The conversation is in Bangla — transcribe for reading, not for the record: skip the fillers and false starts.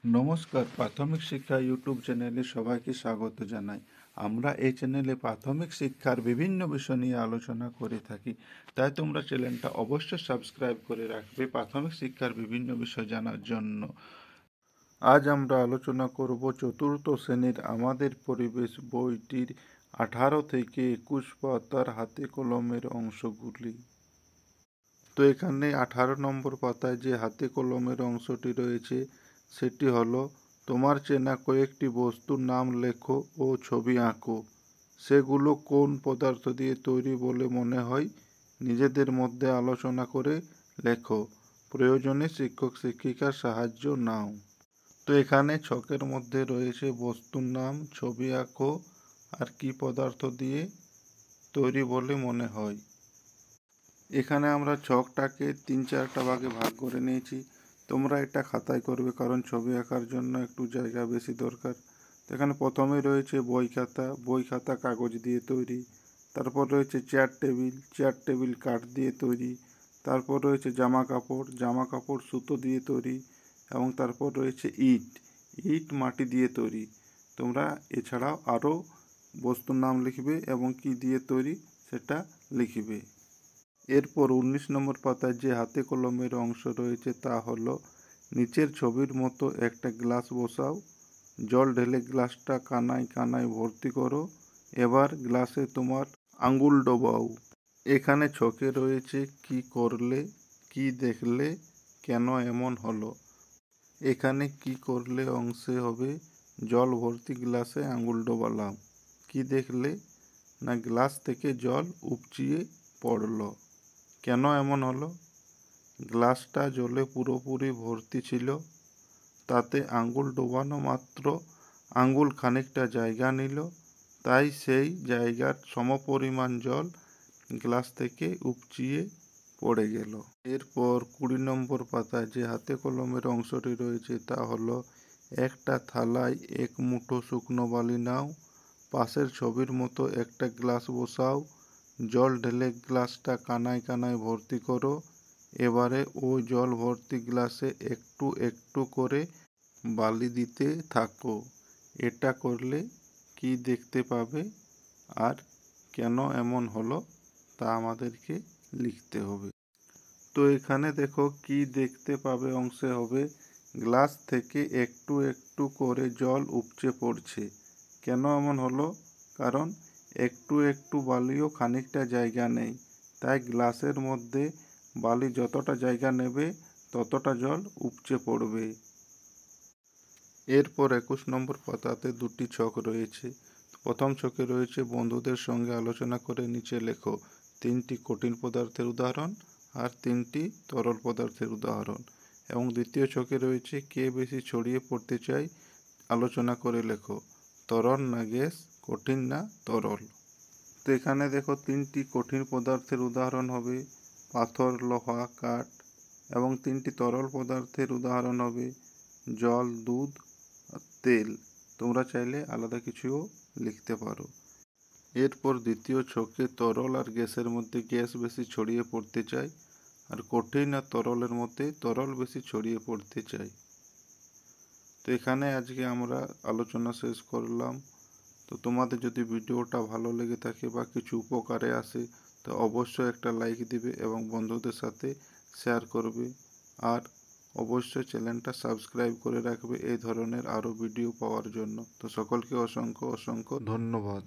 নমস্কার, প্রাথমিক শিক্ষা ইউটিউব চ্যানেলে সবাইকে স্বাগত জানাই। আমরা এই চ্যানেলে প্রাথমিক শিক্ষার বিভিন্ন বিষয় নিয়ে আলোচনা করে থাকি, তাই তোমরা চ্যানেলটা অবশ্যই সাবস্ক্রাইব করে রাখবে প্রাথমিক শিক্ষার বিভিন্ন বিষয় জানার জন্য। আজ আমরা আলোচনা করব চতুর্থ শ্রেণীর আমাদের পরিবেশ বইটির 18 থেকে 21 পাতার হাতে কলমের অংশগুলি। তো এখানে 18 নম্বর পাতায় যে হাতে কলমের অংশটি রয়েছে সেটি হলো, তোমার চেনা কয়েকটি বস্তুর নাম লেখো ও ছবি আঁকো। সেগুলো কোন পদার্থ দিয়ে তৈরি বলে মনে হয় নিজেদের মধ্যে আলোচনা করে লেখো। প্রয়োজনে শিক্ষক শিক্ষিকার সাহায্য নাও। তো এখানে ছকের মধ্যে রয়েছে বস্তুর নাম, ছবি আঁকো আর কি পদার্থ দিয়ে তৈরি বলে মনে হয়। এখানে আমরা ছকটাকে 3-4টা ভাগে ভাগ করে নিয়েছি। তোমরা এটা খাতায় করবে, কারণ ছবি আঁকার জন্য একটু জায়গা বেশি দরকার। তো এখানে প্রথমে রয়েছে বই খাতা কাগজ দিয়ে তৈরি। তারপর রয়েছে চেয়ার টেবিল কাঠ দিয়ে তৈরি। তারপর রয়েছে জামা কাপড় সুতো দিয়ে তৈরি। এবং তারপর রয়েছে ইট মাটি দিয়ে তৈরি। তোমরা এছাড়াও আরও বস্তুর নাম লিখবে এবং কি দিয়ে তৈরি সেটা লিখবে। এরপর 19 নম্বর পাতায় যে হাতে কলমের অংশ রয়েছে তা হলো, নিচের ছবির মতো একটা গ্লাস বসাও, জল ঢেলে গ্লাসটা কানায় কানায় ভর্তি করো, এবার গ্লাসে তোমার আঙ্গুল ডোবাও। এখানে ছকে রয়েছে কি করলে, কি দেখলে, কেন এমন হলো। এখানে কি করলে অংশে হবে জল ভর্তি গ্লাসে আঙ্গুল ডোবালাম। কি দেখলে, না গ্লাস থেকে জল উপচিয়ে পড়লো। কেন এমন হলো, গ্লাসটা জলে পুরোপুরি ভর্তি ছিল, তাতে আঙ্গুল ডোবানো মাত্র আঙ্গুল খানিকটা জায়গা নিল, তাই সেই জায়গার সমপরিমাণ জল গ্লাস থেকে উপচিয়ে পড়ে গেল। এরপর 20 নম্বর পাতায় যে হাতে কলমের অংশটি রয়েছে তা হলো, একটা থালায় এক মুঠো শুকনো বালি নাও, পাশের ছবির মতো একটা গ্লাস বসাও, জল ঢেলে গ্লাসটা কানায় কানায় ভর্তি করো, এবারে ওই জল ভর্তি গ্লাসে একটু একটু করে বালি দিতে থাকো। এটা করলে কি দেখতে পাবে আর কেন এমন হলো তা আমাদেরকে লিখতে হবে। তো এখানে দেখো কি দেখতে পাবে অংশে হবে, গ্লাস থেকে একটু একটু করে জল উপচে পড়ছে। কেন এমন হলো, কারণ একটু একটু বালিও খানিকটা জায়গা নেই, তাই গ্লাসের মধ্যে বালি যতটা জায়গা নেবে ততটা জল উপচে পড়বে। এরপর 21 নম্বর পাতাতে দুটি ছক রয়েছে। প্রথম ছকে রয়েছে বন্ধুদের সঙ্গে আলোচনা করে নিচে লেখো 3টি কঠিন পদার্থের উদাহরণ আর 3টি তরল পদার্থের উদাহরণ। এবং দ্বিতীয় ছকে রয়েছে কে বেশি ছড়িয়ে পড়তে চায়, আলোচনা করে লেখো তরল না গ্যাস, কঠিন না তরল। তো এখানে দেখো 3টি কঠিন পদার্থের উদাহরণ হবে পাথর, লোহা, কাঠ। এবং 3টি তরল পদার্থের উদাহরণ হবে জল, দুধ, তেল। তোমরা চাইলে আলাদা কিছুও লিখতে পারো। এরপর দ্বিতীয় ছকে তরল আর গ্যাসের মধ্যে গ্যাস বেশি ছড়িয়ে পড়তে চায়, আর কঠিন আর তরলের মধ্যে তরল বেশি ছড়িয়ে পড়তে চায়। তো এখানে আজকে আমরা আলোচনা শেষ করলাম। তো তোমাদের যদি ভিডিওটা ভালো লেগে থাকে বা কিছু উপকারে আসে তো অবশ্যই একটা লাইক দিবে এবং বন্ধুদের সাথে শেয়ার করবে, আর অবশ্যই চ্যানেলটা সাবস্ক্রাইব করে রাখবে এই ধরনের আরও ভিডিও পাওয়ার জন্য। তো সকলকে অসংখ্য অসংখ্য ধন্যবাদ।